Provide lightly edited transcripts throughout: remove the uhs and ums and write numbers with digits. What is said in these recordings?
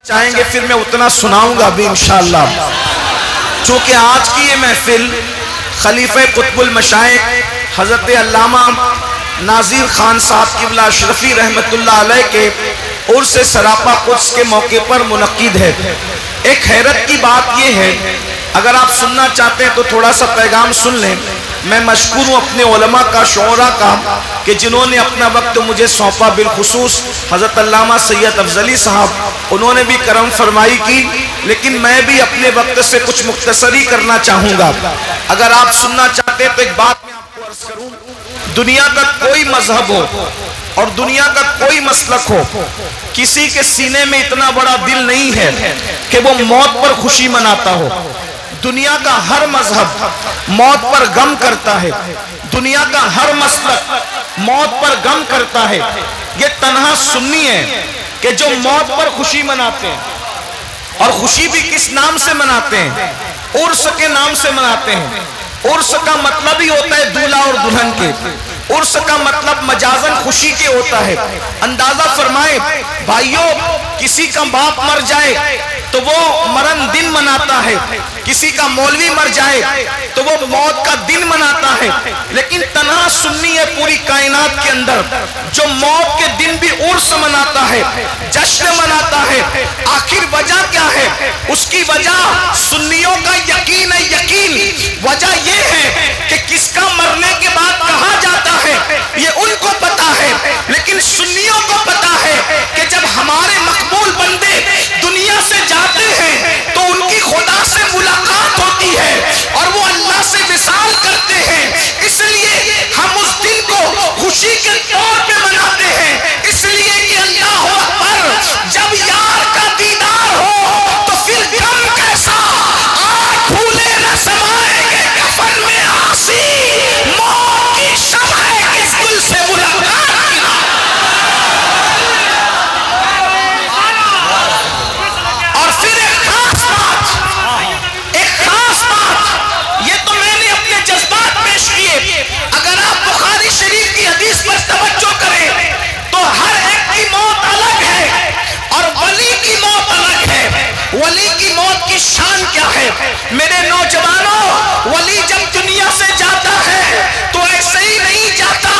چاہیں گے پھر میں اتنا سناؤں گا بھی انشاءاللہ۔ چونکہ آج کی یہ محفل خلیفہ قطب المشائخ حضرت علامہ ناظر خان صاحب قبلہ اشرفی رحمت اللہ علیہ کے عرس سراپا قدس کے موقع پر منعقد ہے۔ ایک حیرت کی بات یہ ہے، اگر آپ سننا چاہتے ہیں تو تھوڑا سا پیغام سن لیں۔ میں مشکور ہوں اپنے علماء کا، شعراء کا، کہ جنہوں نے اپنا وقت مجھے سونپا، بالخصوص حضرت علامہ سید افضلی صاحب، انہوں نے بھی کرم فرمائی کی، لیکن میں بھی اپنے وقت سے کچھ مختصری کرنا چاہوں گا۔ اگر آپ سننا چاہتے ہیں تو ایک بات میں آپ کو عرض کروں، دنیا کا کوئی مذہب ہو اور دنیا کا کوئی مسلک ہو، کسی کے سینے میں اتنا بڑا دل نہیں ہے کہ وہ موت پر خوشی مناتا ہو۔ دنیا کا ہر مذہب موت پر غم کرتا ہے، دنیا کا ہر مسلک موت پر غم کرتا ہے۔ یہ تنہا سنی ہے کہ جو موت پر خوشی مناتے ہیں، اور خوشی بھی کس نام سے مناتے ہیں؟ عرس کے نام سے مناتے ہیں۔ عرس کا مطلب ہی ہوتا ہے دولہا اور دلہن کے، عرس کا مطلب مجازن خوشی کے ہوتا ہے۔ اندازہ فرمائے بھائیوں، کسی کا باپ مر جائے تو وہ مرن دن مناتا ہے، کسی کا مولوی مر جائے تو وہ موت کا دن مناتا ہے، لیکن تنہا سنی ہے پوری کائنات کے اندر جو موت کے دن بھی عرس مناتا ہے، جشن مناتا ہے۔ آخر وجہ کیا ہے؟ اس کی وجہ سنیوں کا یقین ہے، یقین وجہ یہ ہے کہ کس کا مرنے کے بعد کہاں جاتا ہے یہ ان کو پتا ہے، لیکن سنیوں کو پتا ہے کہ جب ہمارے مقبول بندے دنیا سے جاتے ہیں تو ان کی خدا سے ملاقات ہوتی ہے اور وہ اللہ سے وصال کرتے ہیں۔ اس لیے ہم اس دن کو خوشی کے طور پہ مناتے ہیں، اس لیے کہ اللہ اکبر، جب یار کا دیدار ہو تو پھر غم کیسا، آج پھولے نہ سمائیں گے کفن میں آسی، موت کی شب ہے کس دل سے ملاقات کی۔ اور پھر ایک خاص بات، یہ تو میں نے اپنے جذبات پیش کیے، اگر آپ بخاری شریف کی حدیث پر توجہ کریں تو ہر ایک کی موت الگ ہے اور ولی کی موت الگ ہے۔ ولی کی موت کی شان کیا ہے؟ میرے نوجوانوں، ولی جب دنیا سے جاتا ہے تو ایسے ہی نہیں جاتا،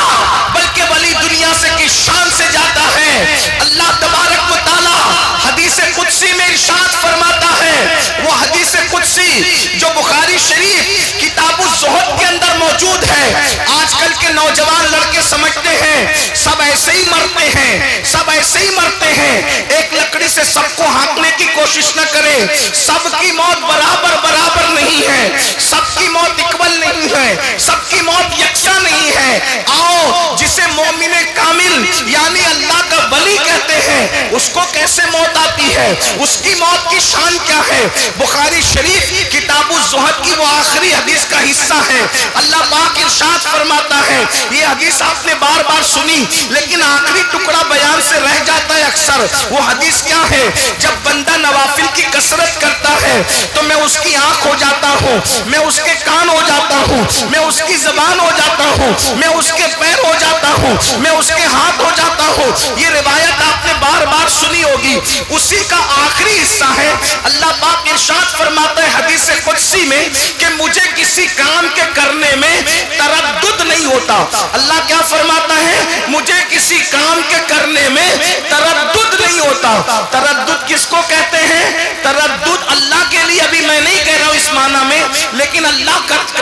بلکہ ولی دنیا سے کی شان سے جاتا ہے۔ اللہ تبارک و تعالی حدیث قدسی میں ارشاد فرماتا ہے، وہ حدیث قدسی جو بخاری شریف کتاب الزہد کے اندر موجود ہے۔ آج کل کے نوجوان لڑکے سمجھتے ہیں سب ایسے ہی مرتے ہیں، سب ایسے ہی مرتے ہیں، ایک لکڑی سے سب کو ہانکنے کی کوشش نہ کرے۔ سب کی موت برابر نہیں ہے، سب کی موت اکول نہیں ہے، سب کی موت یکساں نہیں ہے۔ آؤ، جسے مومن کامل یعنی اللہ کا ولی کہتے ہیں، اس کو کیسے موت آتی ہے، اس کی موت کی شان کیا ہے؟ بخاری شریف کتاب الزہد کی وہ آخری حدیث کا حصہ ہے۔ اللہ پاک ارشاد فرماتا ہے، یہ حدیث آپ نے بار بار سنی لیکن آخری ٹکڑا بیان سے رہ جاتا ہے اکثر۔ وہ حدیث کیا ہے؟ جب بندہ نوافل کی کثرت کرتا ہے تو میں اس کی آنکھ ہو جاتا ہوں، میں اس کے کان ہو جاتا ہوں، میں اس کی زبان ہو جاتا ہوں، میں اس کے پیر ہو جاتا ہوں، میں اس کے ہاتھ ہو جاتا ہوں۔ یہ روایت آپ نے بار بار سنی ہوگی، اسی کا آخری حصہ ہے۔ اللہ پاک ارشاد فرماتا ہے حدیث قدسی میں کہ مجھے کسی کام کے کرنے میں تردد نہیں ہوتا۔ اللہ کیا فرماتا ہے؟ مجھے کسی کام کے کرنے میں تردد نہیں ہوتا۔ تردد کس کو کہتے ہیں؟ تردد اللہ کے لیے ابھی میں نہیں کہہ رہا ہوں اس معنی میں، لیکن اللہ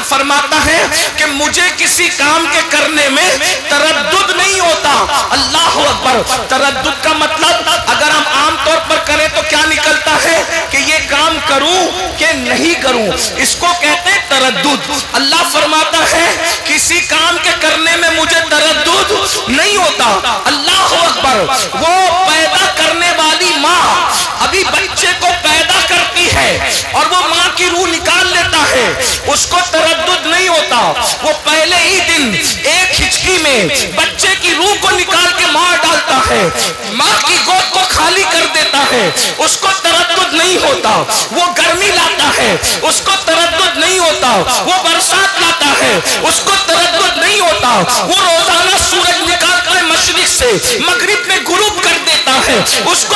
فرماتا ہے کہ مجھے کسی کام کے کرنے میں تردد نہیں ہوتا۔ اللہ اکبر۔ تردد کا مطلب اگر ہم عام طور پر کریں تو کیا نکلتا ہے کہ یہ کام کروں کہ نہیں کروں، اس کو کہتے ہیں تردد۔ اللہ فرماتا ہے کسی کام کے کرنے میں مجھے تردد نہیں ہوتا۔ اللہ اکبر۔ وہ پیدا کرنے والی ماں ابھی بچے کو پیدا کرتی ہے اور وہ ماں کی روح نکال لیتا ہے، اس کو تردد نہیں ہوتا۔ وہ پہلے ہی دن ایک ہچکی میں بچے کی روح کو نکال کے مار ڈالتا ہے، ماں کی گود کو خالی کر دیتا ہے، اس کو تردد نہیں ہوتا۔ وہ گرمی لاتا ہے، اس کو تردد نہیں ہوتا۔ وہ برسات لاتا ہے، اس کو تردد نہیں ہوتا۔ وہ روزانہ سورج نکالتا ہے مشرق سے، مغرب میں غروب کر دیتا ہے، اس کو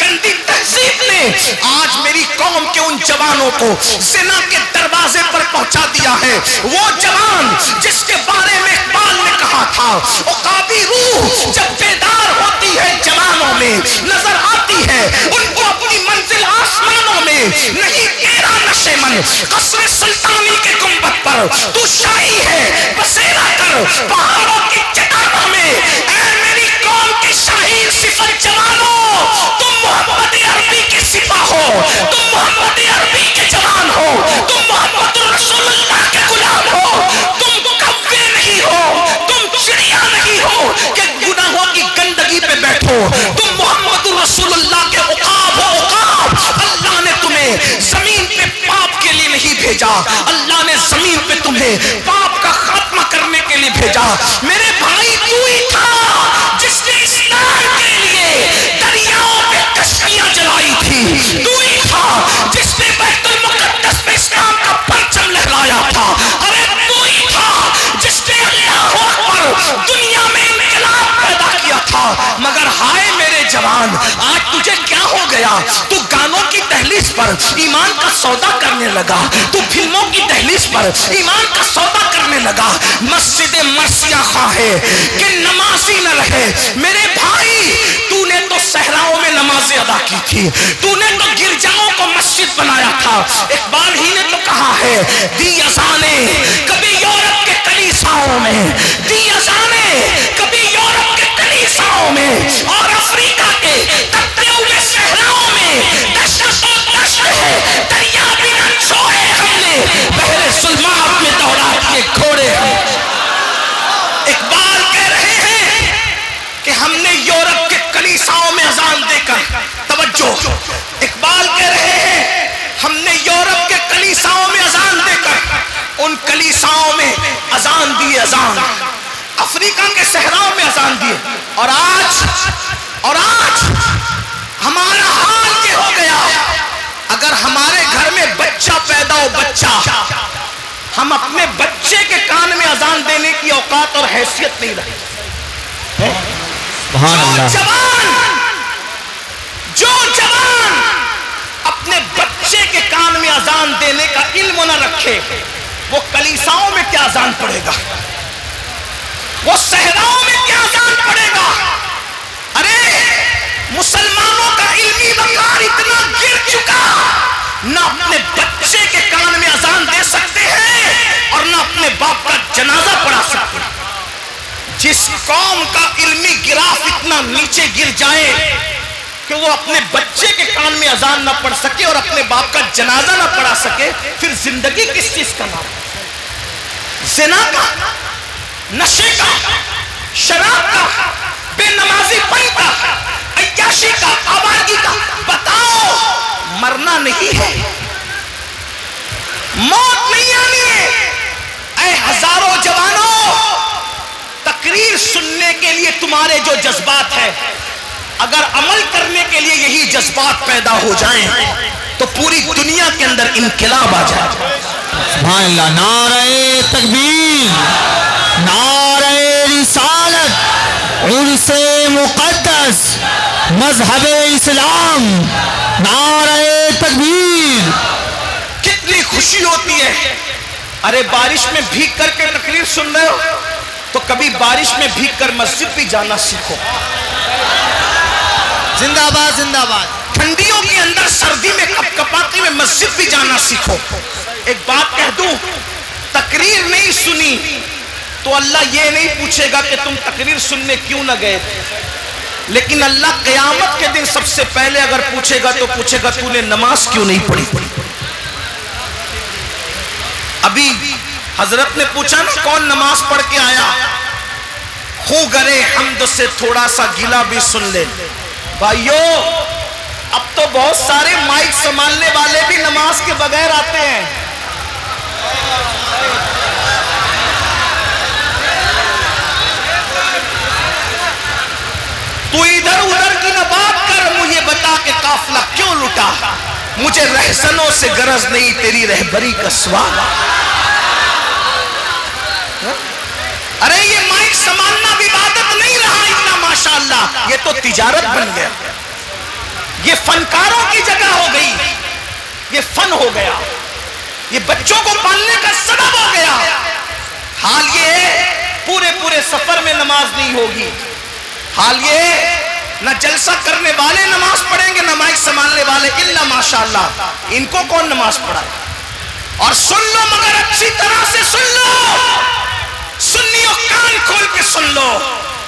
گندی تہذیب نے آج میری قوم کے ان جوانوں کو زنا کے دروازے پر پہنچا دیا ہے. وہ جوان جس کے بارے میں اقبال نے کہا تھا عقابی روح جب بیدار ہوتی ہے جوانوں میں نظر آتی ہے ان کو اپنی منزل آسمانوں میں. نہیں تیرا نشے من قصر سلطانی کے گنبد پر تو شاہی ہے بسیرا کر پہاڑوں کی چٹانوں میں. اے میری قوم کی شاہین صفت جوانوں تم محمد عربی کے سپاہ ہو, تم محمد عربی کے جوان ہو, تم محمد رسول اللہ کے غلام ہو, تم کوے نہیں ہو, تم چڑیا نہیں ہو کہ گناہوں کی گندگی پہ بیٹھو, تم محمد رسول اللہ کے عقاب ہو. عقاب اللہ نے تمہیں زمین پہ پاپ کے لیے نہیں بھیجا, اللہ نے زمین پہ تمہیں پاپ کا خاتمہ کرنے کے لیے بھیجا. میرے بھائی تو ہی تھا جس نے اسلام کے لیے دریاؤں پہ کشتیاں جلائی تھی, تو ہی تھا جس نے بیت المقدس میں اسلام کا پرچم لہرایا تھا. ارے تو ہی تھا جس نے اللہ اکبر دنیا میں انقلاب پیدا کیا تھا. مگر ہائے میرے جوان آج تجھے کیا ہو گیا؟ تو گانوں کی دہلیز پر ایمان کا سودا کرنے لگا, تو فلموں کی دہلیز پر ایمان کا سودا کرنے لگا. مسجد مرثیہ خواہ ہے کہ نمازی نہ رہے. میرے بھائی تو نے تو صحراؤں میں نمازیں ادا کی تھی, تو نے تو گرجاؤں کو مسجد بنایا تھا. اقبال ہی نے تو کہا ہے دی اذانیں کبھی یورپ کے کلیساؤں میں, دی اذانیں کبھی یورپ کے کلیساؤں میں اور افریقہ کے تپتے ہوئے صحراؤں میں دشت و دشت ہے دریا بھی نہ چھوڑے ہم نے, بحر ظلمات میں دوڑا کے گھوڑے ہم. اقبال کہہ رہے ہیں کہ ہم نے یورپ کے کلیساؤں میں اذان دے کر, توجہ, اقبال کہہ رہے ہیں ہم نے یورپ کے کلیساؤں میں اذان دے کر ان کلیساؤں میں اذان دی, اذان افریقہ کے صحراؤں میں اذان دیے. اور آج ہمارا حال یہ ہو گیا اگر ہمارے گھر میں بچہ پیدا ہو, بچہ, ہم اپنے بچے کے کان میں اذان دینے کی اوقات اور حیثیت نہیں رکھتے. جو جوان اپنے بچے کے کان میں اذان دینے کا علم نہ رکھے وہ کلیساؤں میں کیا اذان پڑھے گا, وہ صحراؤں میں کیا اذان پڑھے گا. ارے مسلمانوں کا علمی وقار اتنا گر چکا, نہ اپنے بچے کے کان میں اذان دے سکتے ہیں اور نہ اپنے باپ کا جنازہ پڑھا سکتے ہیں. جس قوم کا علمی گراف اتنا نیچے گر جائے کہ وہ اپنے بچے کے کان میں اذان نہ پڑھ سکے اور اپنے باپ کا جنازہ نہ پڑھا سکے, پھر زندگی کس چیز کا نام؟ زنا کا, نشے کا, شراب کا, بے نمازی پن کا, عیاشی کا, آوارگی کا. بتاؤ مرنا نہیں ہے, موت نہیں آنی ہے. اے ہزاروں جوانوں, تقریر سننے کے لیے تمہارے جو جذبات ہیں اگر عمل کرنے کے لیے یہی جذبات پیدا ہو جائیں تو پوری دنیا کے اندر انقلاب آ جائے. سبحان اللہ. نعرہ تکبیر, نعرہ رسالت, عرس مقدس, مذہب اسلام, نعرہ تکبیر. کتنی خوشی ہوتی ہے. ارے بارش میں بھیگ کر کے تقریر سن رہے ہو تو کبھی بارش میں بھیگ کر مسجد بھی جانا سیکھو. زندہ باد, زندہ باد. ٹھنڈیوں کے اندر سردی میں کپ کپاتی میں مسجد بھی جانا سیکھو. ایک بات کہہ دوں, تقریر نہیں سنی تو اللہ یہ نہیں پوچھے گا کہ تم تقریر سننے کیوں نہ گئے, لیکن اللہ قیامت کے دن سب سے پہلے اگر پوچھے گا تو پوچھے گا تو نے نماز کیوں نہیں پڑھی. ابھی حضرت نے پوچھا نا کون نماز پڑھ کے آیا, خوں گرے حمد سے تھوڑا سا گلا بھی سن لے. بھائیو اب تو بہت سارے مائک سنبھالنے والے بھی نماز کے بغیر آتے ہیں. تو ادھر ادھر کی نہ بات کر, مجھے بتا کہ قافلہ کیوں لٹا. مجھے رہزنوں سے غرض نہیں, تیری رہبری کا سوال. ارے یہ مائک سنبھالنا بھی عبادت نہیں رہا اتنا, ماشاءاللہ یہ تو تجارت بن گیا. فنکاروں کی جگہ ہو گئی، یہ فن ہو گیا، یہ بچوں کو پالنے کا سبب ہو گیا۔ حال یہ ہے پورے سفر میں نماز نہیں ہوگی، حال یہ ہے نہ جلسہ کرنے والے نماز پڑھیں گے، نہ مائک سنبھالنے والے، الا ماشاءاللہ ان کو کون نماز پڑھائے؟ اور سن لو مگر اچھی طرح سے سن لو، سنیوں کان کھول کے سن لو،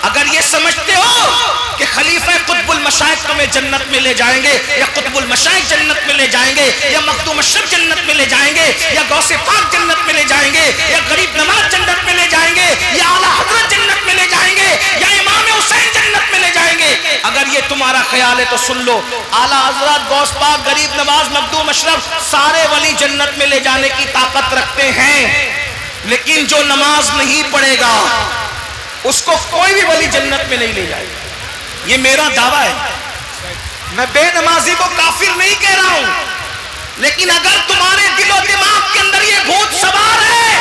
اگر یہ سمجھتے ہو کہ خلیفہ قطب المشائخ تمہیں جنت میں لے جائیں گے، یا قطب المشائخ جنت میں لے جائیں گے، یا مخدوم اشرف جنت میں لے جائیں گے، یا غوث پاک جنت میں لے جائیں گے، یا غریب نواز جنت میں لے جائیں گے، یا اعلیٰ حضرت جنت میں لے جائیں گے، یا امام حسین جنت میں لے جائیں گے، اگر یہ تمہارا خیال ہے تو سن لو، اعلیٰ حضرت، غوث پاک، غریب نواز، مخدوم اشرف سارے ولی جنت میں لے جانے کی طاقت رکھتے ہیں، لیکن جو نماز نہیں پڑھے گا اس کو کوئی بھی ولی جنت میں نہیں لے جائے گا، یہ میرا دعویٰ ہے۔ میں بے نمازی کو کافر نہیں کہہ رہا ہوں، لیکن اگر تمہارے دل و دماغ کے اندر یہ بھوت سوار ہے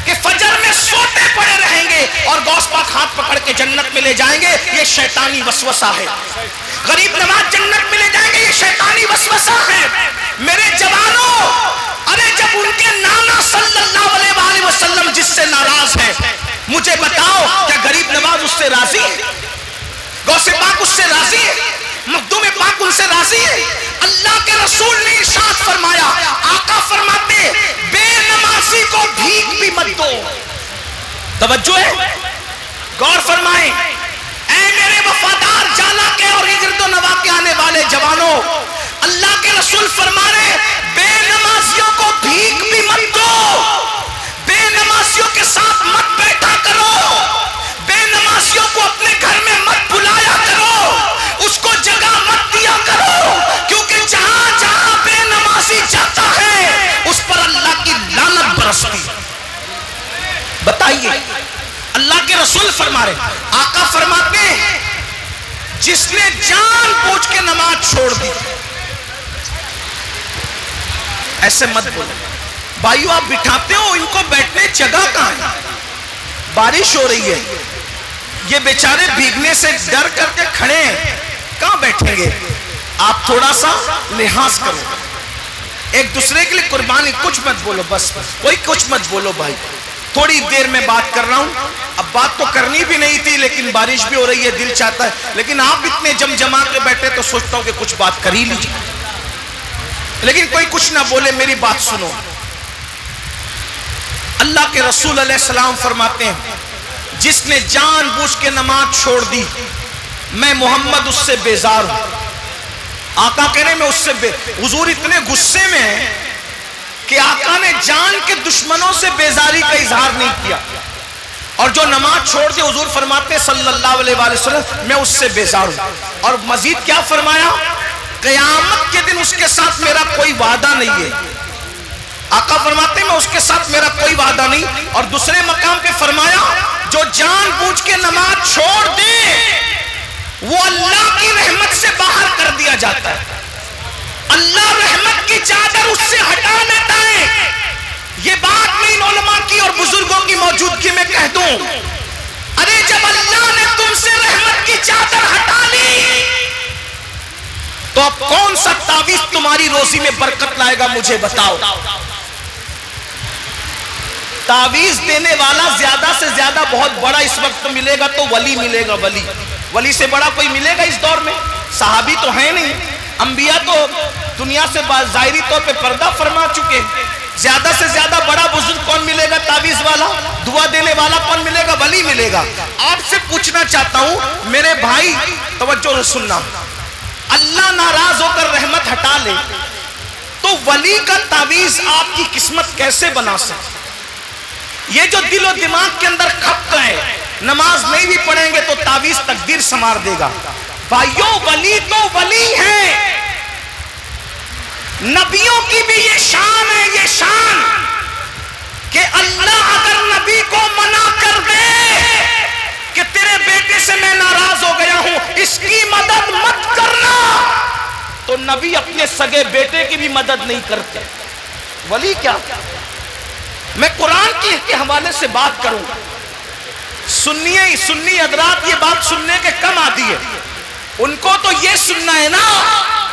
کہ فجر میں سوتے پڑے رہیں گے اور غوث پاک ہاتھ پکڑ کے جنت میں لے جائیں گے، یہ شیطانی وسوسہ ہے۔ غریب نواز جنت میں لے جائیں گے، یہ شیطانی وسوسہ ہے۔ میرے جوانوں، ارے جب ان کے نانا صلی اللہ علیہ وآلہ وسلم جس سے ناراض ہے، مجھے بتاؤ کیا غریب نواز اس سے راضی ہے؟ غوث پاک اس سے راضی ہے؟ مخدوم پاک ان سے راضی ہے؟ اللہ کے رسول نے ارشاد فرمایا، آقا فرماتے بے نمازی کو بھیک بھی مت دو۔ توجہ ہے، غور فرمائیں، اے میرے وفادار جالا کے اور گرد و نواح کے آنے والے جوانوں، اللہ کے رسول فرما رہے بے نمازیوں کو بھیک بھی مت دو، بے نمازیوں کے ساتھ مت بیٹھا کرو، بے نمازیوں کو اپنے گھر میں مت بلایا کرو، اس کو جگہ مت دیا کرو، کیونکہ جہاں جہاں بے نمازی جاتا ہے اس پر اللہ کی لعنت برستی۔ بتائیے، اللہ کے رسول فرما رہے، آقا فرماتے ہیں جس نے جان بوجھ کے نماز چھوڑ دی، ایسے مت بولو بھائیو، آپ بٹھاتے ہو ان کو بیٹھنے جگہ کہاں ہے؟ بارش ہو رہی ہے، یہ بیچارے بھیگنے سے ڈر کر کے کھڑے ہیں، کہاں بیٹھیں گے؟ آپ تھوڑا سا لحاظ کرو، ایک دوسرے کے لیے قربانی، کچھ مت بولو، بس کوئی کچھ مت بولو بھائی، تھوڑی دیر میں بات کر رہا ہوں، اب بات تو کرنی بھی نہیں تھی لیکن بارش بھی ہو رہی ہے، دل چاہتا ہے، لیکن آپ اتنے جمع کے بیٹھے تو سوچتا ہوں کہ کچھ بات کر ہی لیجیے، لیکن کوئی کچھ نہ بولے، میری بات سنو۔ اللہ کے رسول علیہ السلام فرماتے ہیں جس نے جان بوجھ کے نماز چھوڑ دی، میں محمد اس سے بیزار ہوں۔ آقا کہنے میں اس سے حضور اتنے غصے میں ہیں کہ آقا نے جان کے دشمنوں سے بیزاری کا اظہار نہیں کیا، اور جو نماز چھوڑ دے حضور فرماتے ہیں صلی اللہ علیہ وآلہ وسلم میں اس سے بیزار ہوں، اور مزید کیا فرمایا؟ قیامت کے دن اس کے ساتھ میرا کوئی وعدہ نہیں ہے۔ آقا فرماتے ہیں میں اس کے ساتھ میرا کوئی وعدہ نہیں، اور دوسرے مقام پہ فرمایا جو جان بوجھ کے نماز چھوڑ دے وہ اللہ کی رحمت سے باہر کر دیا جاتا ہے، اللہ رحمت کی چادر اس سے ہٹا لیتا ہے۔ یہ بات میں ان علماء کی اور بزرگوں کی موجودگی میں کہہ دوں، ارے جب اللہ نے تم سے رحمت کی چادر ہٹا لی تو اب کون سا تعویذ تمہاری روزی میں برکت لائے گا؟ مجھے بتاؤ۔ تعویذ دینے والا زیادہ سے زیادہ بہت بڑا اس وقت ملے گا تو ولی ملے گا، ولی سے بڑا کوئی ملے گا اس دور میں؟ صحابی تو ہیں نہیں، انبیاء تو دنیا سے ظاہری طور پہ پردہ فرما چکے، زیادہ سے زیادہ بڑا بزرگ کون ملے گا؟ تعویذ والا، دعا دینے والا کون ملے گا؟ ولی ملے گا۔ آپ سے پوچھنا چاہتا ہوں میرے بھائی، توجہ سننا، اللہ ناراض ہو کر رحمت ہٹا لے تو ولی کا تعویذ آپ کی قسمت کیسے بنا سکے؟ یہ جو دل و دماغ کے اندر کھپ گئے، نماز نہیں بھی پڑھیں گے تو تعویذ تقدیر سنوار دے گا۔ بھائیو، ولی تو ولی ہے، نبیوں کی بھی یہ شان ہے، یہ شان کہ اللہ اگر نبی کو منع کر دے کہ تیرے بیٹے سے میں ناراض ہو گیا ہوں، اس کی مدد مت کرنا، تو نبی اپنے سگے بیٹے کی بھی مدد نہیں کرتے۔ ولی کیا؟ میں قرآن کے حوالے سے بات کروں، سنی حضرات یہ بات سننے کے کم عادی ہے، ان کو تو یہ سننا ہے نا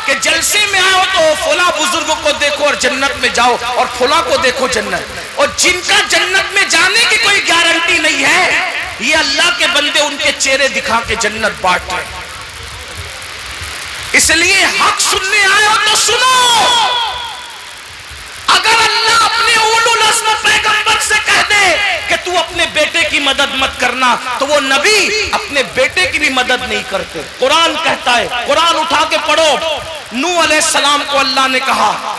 کہ جلسے میں آؤ تو فلاں بزرگوں کو دیکھو اور جنت میں جاؤ، اور فلاں کو دیکھو جنت، اور جن کا جنت میں جانے کی کوئی گارنٹی نہیں ہے، یہ اللہ کے بندے ان کے چہرے دکھا کے جنت بانٹ رہے ہیں۔ اس لیے حق سننے آئے ہو تو سنو۔ اگر اللہ اپنے اولو العزم پیغمبر سے کہہ دے کہ تو اپنے بیٹے کی مدد مت کرنا، تو وہ نبی اپنے بیٹے کی بھی مدد نہیں کرتے۔ قرآن کہتا ہے، قرآن اٹھا کے پڑھو، نوح علیہ السلام کو اللہ نے کہا